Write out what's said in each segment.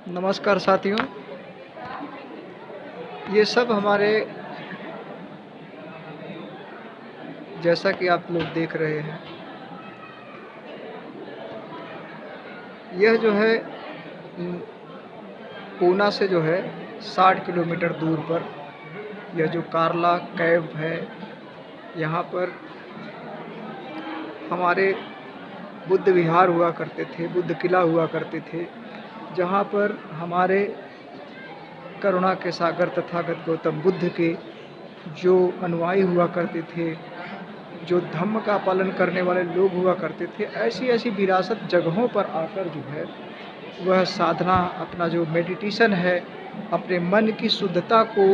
नमस्कार साथियों, ये सब हमारे जैसा कि आप लोग देख रहे हैं, यह जो है पूना से जो है 60 किलोमीटर दूर पर यह जो कार्ला कैंप है, यहाँ पर हमारे बुद्ध विहार हुआ करते थे, बुद्ध किला हुआ करते थे, जहाँ पर हमारे करुणा के सागर तथागत गौतम बुद्ध के जो अनुयायी हुआ करते थे, जो धम्म का पालन करने वाले लोग हुआ करते थे, ऐसी विरासत जगहों पर आकर जो है वह साधना, अपना जो मेडिटेशन है, अपने मन की शुद्धता को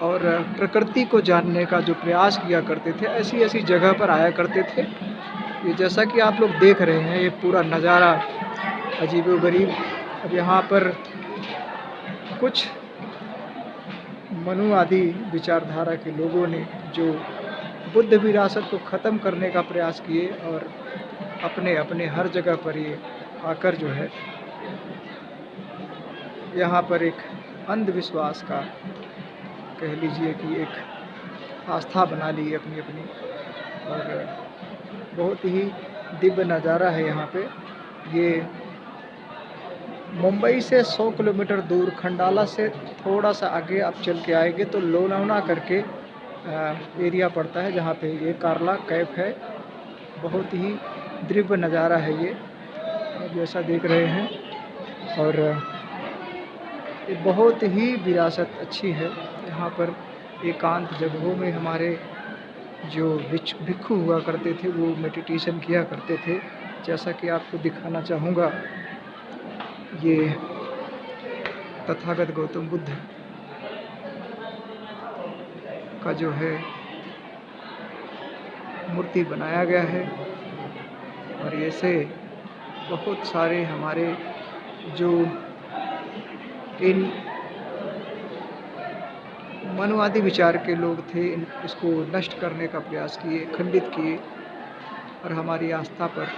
और प्रकृति को जानने का जो प्रयास किया करते थे, ऐसी जगह पर आया करते थे। ये जैसा कि आप लोग देख रहे हैं, ये पूरा नज़ारा अजीबोगरीब। अब यहाँ पर कुछ मनुवादी विचारधारा के लोगों ने जो बुद्ध विरासत को ख़त्म करने का प्रयास किए और अपने हर जगह पर ये आकर जो है यहाँ पर एक अंधविश्वास का, कह लीजिए कि एक आस्था बना ली अपनी। और बहुत ही दिव्य नज़ारा है यहाँ पे। ये मुंबई से 100 किलोमीटर दूर खंडाला से थोड़ा सा आगे आप चल के आएंगे तो लोनावला करके एरिया पड़ता है, जहाँ पे ये कार्ला कैंप है। बहुत ही दिव्य नज़ारा है ये, जैसा देख रहे हैं। और ये बहुत ही विरासत अच्छी है। यहाँ पर एकांत जगहों में हमारे जो भिक्षु हुआ करते थे वो मेडिटेशन किया करते थे। जैसा कि आपको दिखाना चाहूँगा, ये तथागत गौतम बुद्ध का जो है मूर्ति बनाया गया है। और ऐसे बहुत सारे हमारे जो इन मनुवादी विचार के लोग थे, इसको नष्ट करने का प्रयास किए, खंडित किए और हमारी आस्था पर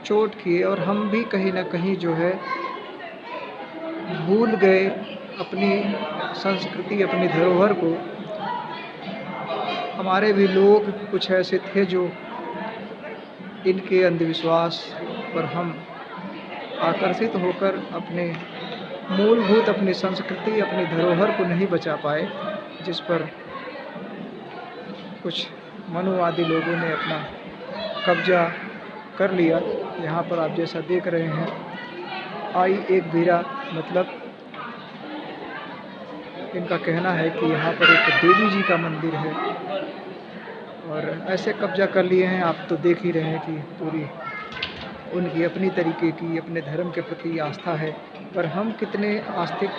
चोट किए। और हम भी कहीं ना कहीं जो है भूल गए अपनी संस्कृति, अपनी धरोहर को। हमारे भी लोग कुछ ऐसे थे जो इनके अंधविश्वास पर हम आकर्षित होकर अपने मूलभूत अपनी संस्कृति, अपनी धरोहर को नहीं बचा पाए, जिस पर कुछ मनुवादी लोगों ने अपना कब्जा कर लिया। यहाँ पर आप जैसा देख रहे हैं, आई एक बीरा, मतलब इनका कहना है कि यहाँ पर एक देवी जी का मंदिर है। और ऐसे कब्जा कर लिए हैं, आप तो देख ही रहे हैं कि पूरी उनकी अपनी तरीके की अपने धर्म के प्रति आस्था है। पर हम कितने आस्तिक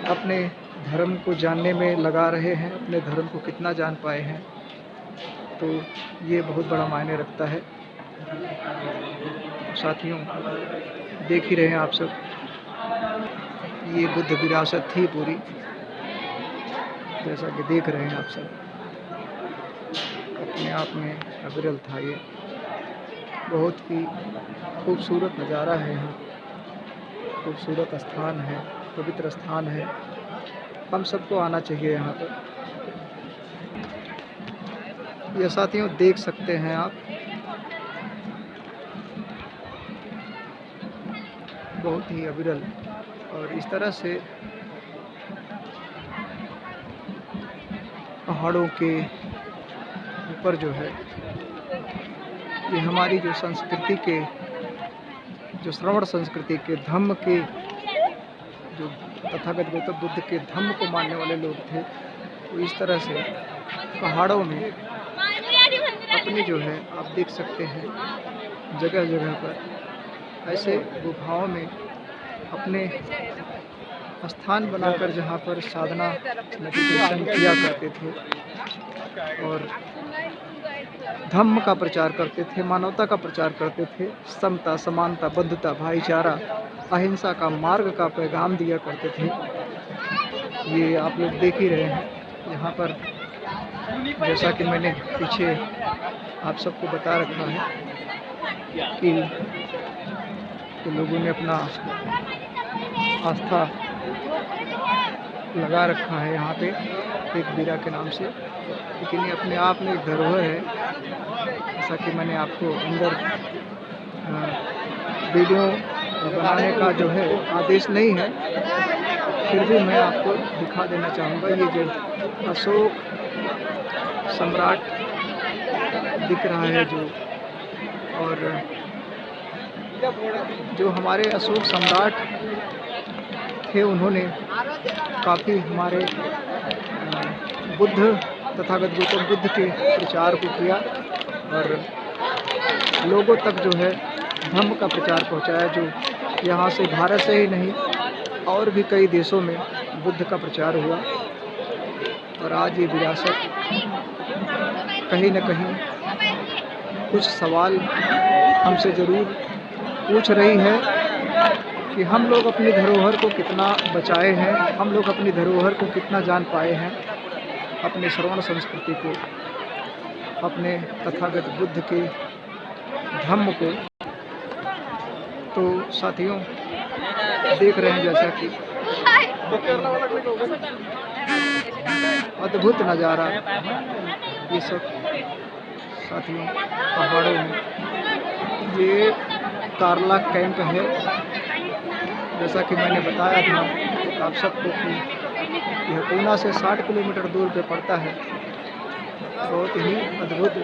अपने धर्म को जानने में लगा रहे हैं, अपने धर्म को कितना जान पाए हैं, तो ये बहुत बड़ा मायने रखता है। साथियों, देख ही रहे हैं आप सब, ये बुद्ध विरासत थी पूरी, जैसा कि देख रहे हैं आप सब। अपने आप में अविरल था ये। बहुत ही खूबसूरत नज़ारा है यहाँ, खूबसूरत स्थान है, पवित्र स्थान है। हम सबको आना चाहिए यहाँ पर। ये साथियों देख सकते हैं आप, बहुत ही अविरल। और इस तरह से पहाड़ों के ऊपर जो है ये हमारी जो संस्कृति के, जो श्रवण संस्कृति के, धम्म के, जो तथागत गौतम बुद्ध के धम्म को मानने वाले लोग थे, वो इस तरह से पहाड़ों में अपनी जो है, आप देख सकते हैं, जगह जगह पर ऐसे गुफाओं में अपने स्थान बनाकर जहाँ पर साधना मेडिटेशन किया करते थे और धम्म का प्रचार करते थे, मानवता का प्रचार करते थे, समता, समानता, बंधुता, भाईचारा, अहिंसा का मार्ग का पैगाम दिया करते थे। ये आप लोग देख ही रहे हैं यहाँ पर, जैसा कि मैंने पीछे आप सबको बता रखा है कि तो लोगों ने अपना आस्था लगा रखा है यहाँ पे एक बीरा के नाम से, लेकिन ये अपने आप में एक धरोहर है। जैसा कि मैंने आपको अंदर वीडियो बनाने का जो है आदेश नहीं है, फिर भी मैं आपको दिखा देना चाहूँगा। ये जो अशोक सम्राट दिख रहा है और जो हमारे अशोक सम्राट थे, उन्होंने काफ़ी हमारे बुद्ध तथागत गौतम बुद्ध के प्रचार को किया और लोगों तक जो है धम्म का प्रचार पहुंचाया, जो यहाँ से भारत से ही नहीं और भी कई देशों में बुद्ध का प्रचार हुआ। और आज ये विरासत कहीं न कहीं कुछ सवाल हमसे ज़रूर पूछ रही है कि हम लोग अपनी धरोहर को कितना बचाए हैं, हम लोग अपनी धरोहर को कितना जान पाए हैं, अपने श्रवण संस्कृति को, अपने तथागत बुद्ध के धम्म को। तो साथियों, देख रहे हैं जैसा कि अद्भुत नज़ारा ये सब साथियों पहाड़ों में। ये तारला कैंप है, जैसा कि मैंने बताया था आप सबको कि यह पूना से 60 किलोमीटर दूर पे पड़ता है। बहुत ही अद्भुत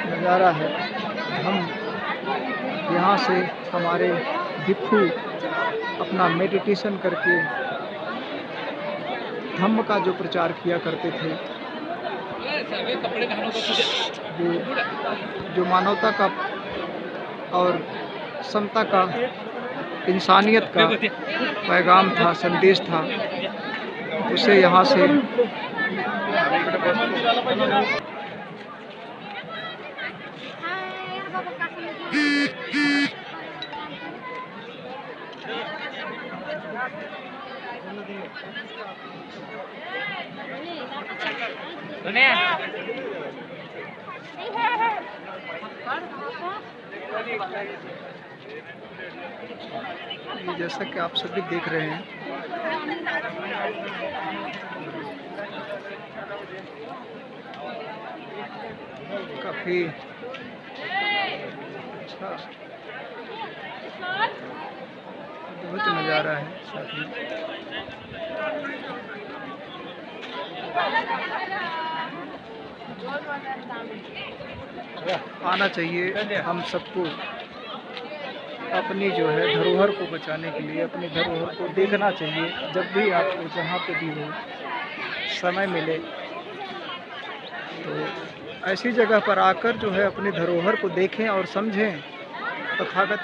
नज़ारा है। हम यहाँ से हमारे भिक्षु अपना मेडिटेशन करके धम्म का जो प्रचार किया करते थे, जो मानवता का और समता का, इंसानियत का पैगाम था, संदेश था, उसे यहाँ से ये जैसा कि आप सभी देख रहे हैं, काफी अच्छा अद्भुत नज़ारा है साथी। आना चाहिए हम सबको अपनी जो है धरोहर को बचाने के लिए, अपनी धरोहर को देखना चाहिए। जब भी आपको जहाँ पे भी हो समय मिले तो ऐसी जगह पर आकर जो है अपनी धरोहर को देखें और समझें तथागत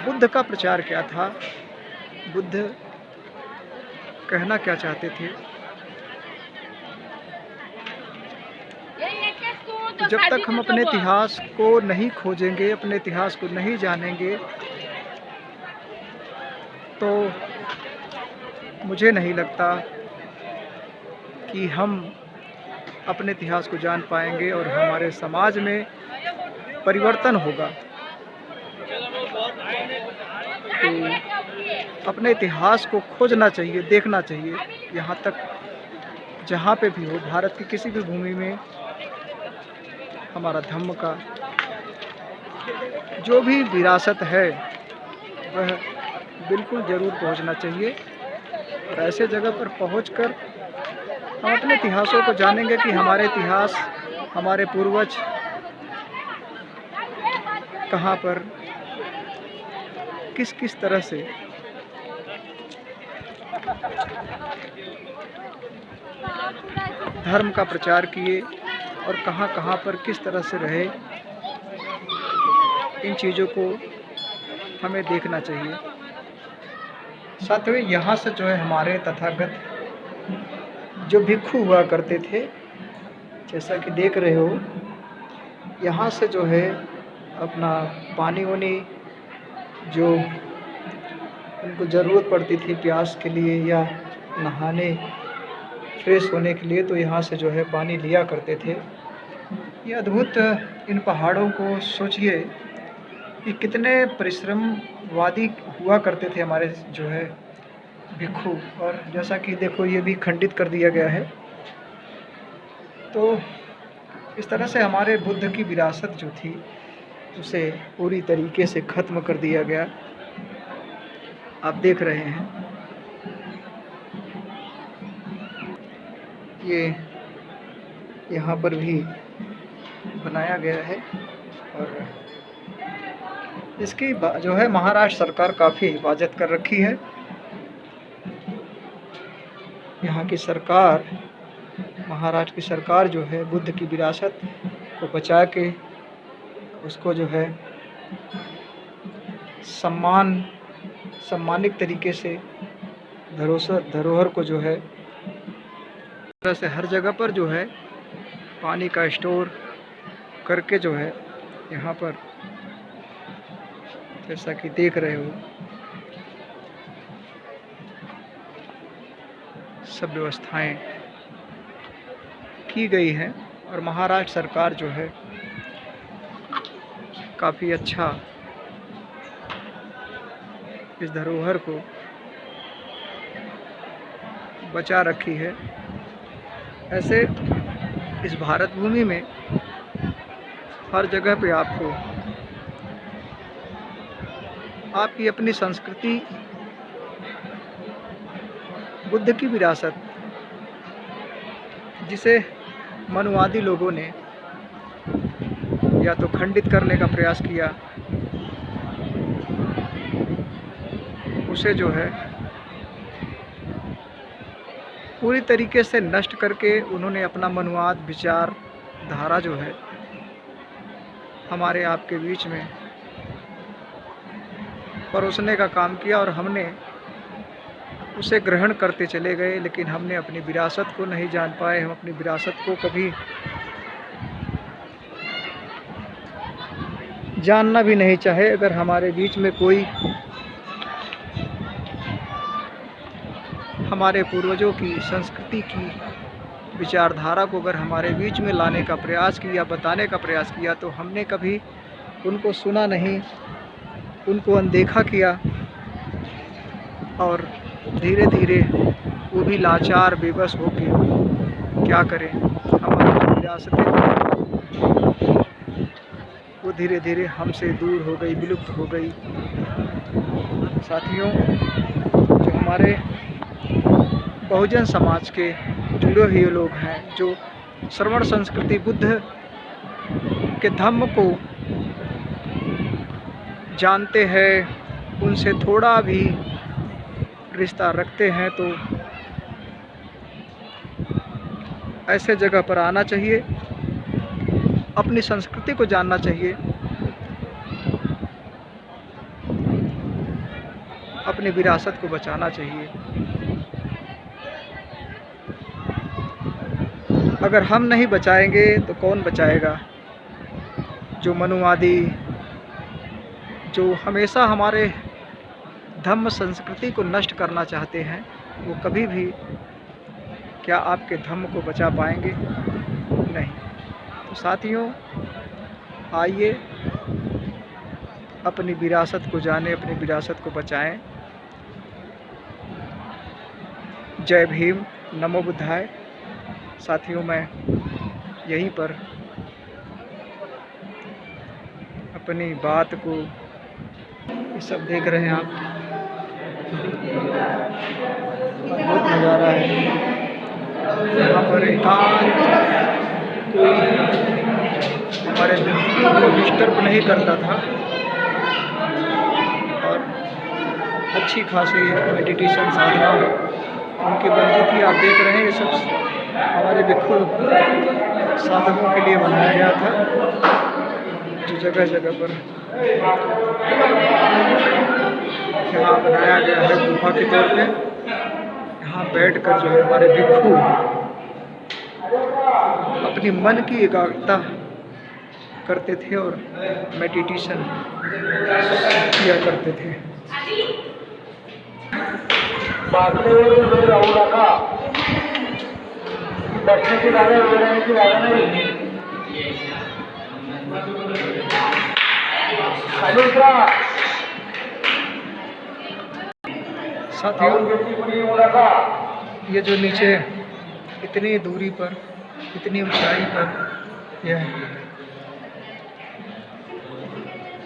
बुद्ध का प्रचार क्या था, बुद्ध कहना क्या चाहते थे। जब तक हम अपने इतिहास को नहीं खोजेंगे, अपने इतिहास को नहीं जानेंगे, तो मुझे नहीं लगता कि हम अपने इतिहास को जान पाएंगे और हमारे समाज में परिवर्तन होगा। तो अपने इतिहास को खोजना चाहिए, देखना चाहिए। यहाँ तक जहाँ पे भी हो, भारत की किसी भी भूमि में हमारा धम्म का जो भी विरासत है वह बिल्कुल ज़रूर पहुँचना चाहिए। और ऐसे जगह पर पहुँचकर हम अपने इतिहासों को जानेंगे कि हमारे इतिहास, हमारे पूर्वज कहाँ पर किस किस तरह से धर्म का प्रचार किए और कहाँ कहाँ पर किस तरह से रहे। इन चीज़ों को हमें देखना चाहिए। साथियों, यहाँ से जो है हमारे तथागत जो भिक्षु हुआ करते थे, जैसा कि देख रहे हो, यहाँ से जो है अपना पानी वानी जो उनको ज़रूरत पड़ती थी प्यास के लिए या नहाने, फ्रेश होने के लिए, तो यहाँ से जो है पानी लिया करते थे। ये अद्भुत इन पहाड़ों को सोचिए कि कितने परिश्रमवादी हुआ करते थे हमारे जो है भिक्षु। और जैसा कि देखो ये भी खंडित कर दिया गया है। तो इस तरह से हमारे बुद्ध की विरासत जो थी उसे पूरी तरीके से ख़त्म कर दिया गया। आप देख रहे हैं ये यहाँ पर भी बनाया गया है और इसकी जो है महाराष्ट्र सरकार काफ़ी हिफाजत कर रखी है। यहाँ की सरकार, महाराष्ट्र की सरकार जो है बुद्ध की विरासत को बचा के उसको जो है सम्मानित तरीके से धरोहर को जो है तरह से हर जगह पर जो है पानी का स्टोर करके जो है यहाँ पर जैसा कि देख रहे हो सब व्यवस्थाएं की गई हैं। और महाराष्ट्र सरकार जो है काफ़ी अच्छा इस धरोहर को बचा रखी है। ऐसे इस भारत भूमि में हर जगह पे आपको आपकी अपनी संस्कृति, बुद्ध की विरासत, जिसे मनुवादी लोगों ने या तो खंडित करने का प्रयास किया, उसे जो है पूरी तरीके से नष्ट करके उन्होंने अपना मनुवाद विचार धारा जो है हमारे आपके बीच में परोसने का काम किया और हमने उसे ग्रहण करते चले गए। लेकिन हमने अपनी विरासत को नहीं जान पाए। हम अपनी विरासत को कभी जानना भी नहीं चाहे। अगर हमारे बीच में कोई हमारे पूर्वजों की संस्कृति की विचारधारा को अगर हमारे बीच में लाने का प्रयास किया, बताने का प्रयास किया, तो हमने कभी उनको सुना नहीं, उनको अनदेखा किया और धीरे धीरे वो भी लाचार बेबस होके क्या करें, हमारी जो विरासतें थी वो धीरे धीरे हमसे दूर हो गई, विलुप्त हो गई। साथियों, जो हमारे बहुजन समाज के जुड़े हुए लोग हैं, जो श्रवण संस्कृति बुद्ध के धम्म को जानते हैं, उनसे थोड़ा भी रिश्ता रखते हैं, तो ऐसे जगह पर आना चाहिए, अपनी संस्कृति को जानना चाहिए, अपनी विरासत को बचाना चाहिए। अगर हम नहीं बचाएंगे तो कौन बचाएगा? जो मनुवादी, जो हमेशा हमारे धम्म संस्कृति को नष्ट करना चाहते हैं, वो कभी भी क्या आपके धम्म को बचा पाएंगे? नहीं। तो साथियों, आइए अपनी विरासत को जानें, अपनी विरासत को बचाएं। जय भीम, नमो बुद्धाय। साथियों, मैं यहीं पर अपनी बात को, ये सब देख रहे हैं आप, बहुत नज़ारा है। यहाँ पर एकांत कोई हमारे व्यक्तियों को डिस्टर्ब नहीं करता था और अच्छी खासी मेडिटेशन साधना उनकी बनती थी। आप देख रहे हैं ये सब हमारे भिक्षु साधकों के लिए बनाया गया था, जो जगह जगह पर यहाँ बनाया गया है गुफा के तौर पे। यहाँ बैठकर जो है हमारे भिक्षु अपनी मन की एकाग्रता करते थे और मेडिटेशन किया करते थे। बैठने की साथियों, ये जो नीचे इतनी दूरी पर, इतनी ऊंचाई पर यह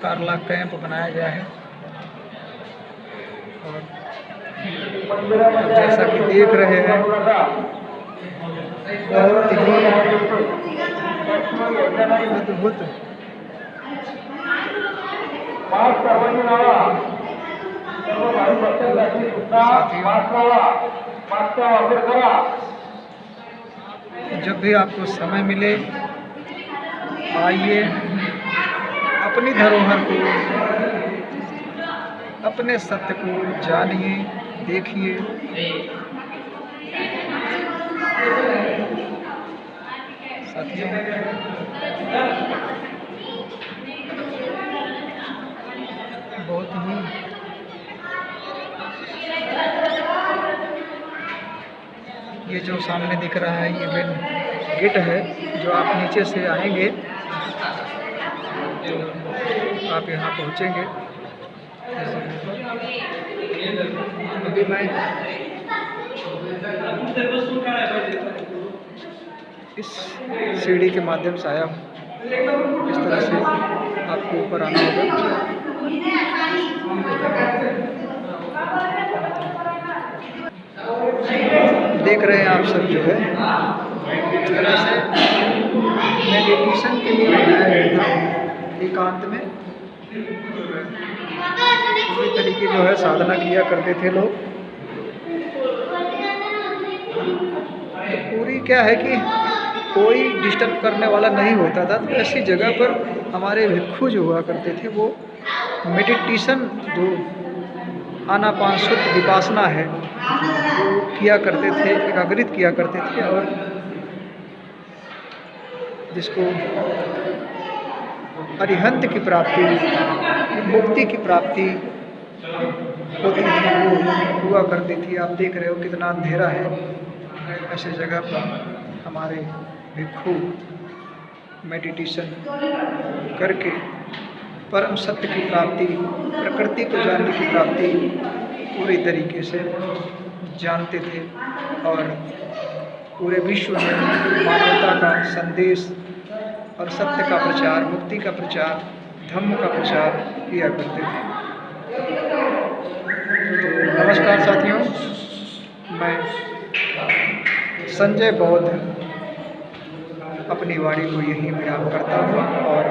कारला कैंप बनाया गया है और जैसा कि देख रहे हैं बहुत ही अद्भुत जब भी आपको समय मिले आइए, अपनी धरोहर को, अपने सत्य को जानिए, देखिए। साथियों, बहुत ही ये जो सामने दिख रहा है ये मेन गेट है। जो आप नीचे से आएंगे तो आप यहाँ पहुँचेंगे। अभी मैं इस सीढ़ी के माध्यम से आया हूँ। इस तरह से आपको ऊपर आना होगा। देख रहे हैं आप सब जो है इस तरह से मेडिटेशन के लिए बनाया गया था। एकांत में पूरी तरीके जो है साधना किया करते थे लोग। पूरी क्या है कि कोई डिस्टर्ब करने वाला नहीं होता था, तो ऐसी जगह पर हमारे भिक्षु जो हुआ करते थे वो मेडिटेशन जो आनापान शुद्ध विपासना है वो किया करते थे, एकाग्रित किया करते थे और जिसको अरिहंत की प्राप्ति, मुक्ति की प्राप्ति होती थी वो हुआ करती थी। आप देख रहे हो कितना अंधेरा है। ऐसी जगह पर हमारे भिक्षु मेडिटेशन करके परम सत्य की प्राप्ति, प्रकृति को जानने की प्राप्ति पूरी तरीके से जानते थे और पूरे विश्व में मानवता का संदेश और सत्य का प्रचार, मुक्ति का प्रचार, धम्म का प्रचार किया करते थे। तो नमस्कार साथियों, मैं संजय बौद्ध अपनी वाणी को यहीं विराम करता हूँ और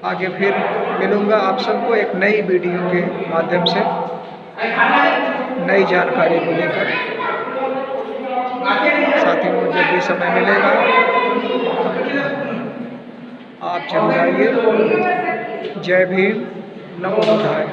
आगे फिर मिलूँगा आप सबको एक नई वीडियो के माध्यम से, नई जानकारी को लेकर। साथियों, जब भी समय मिलेगा आप जरूर आइए। जय भीम, नमो बुद्धाय।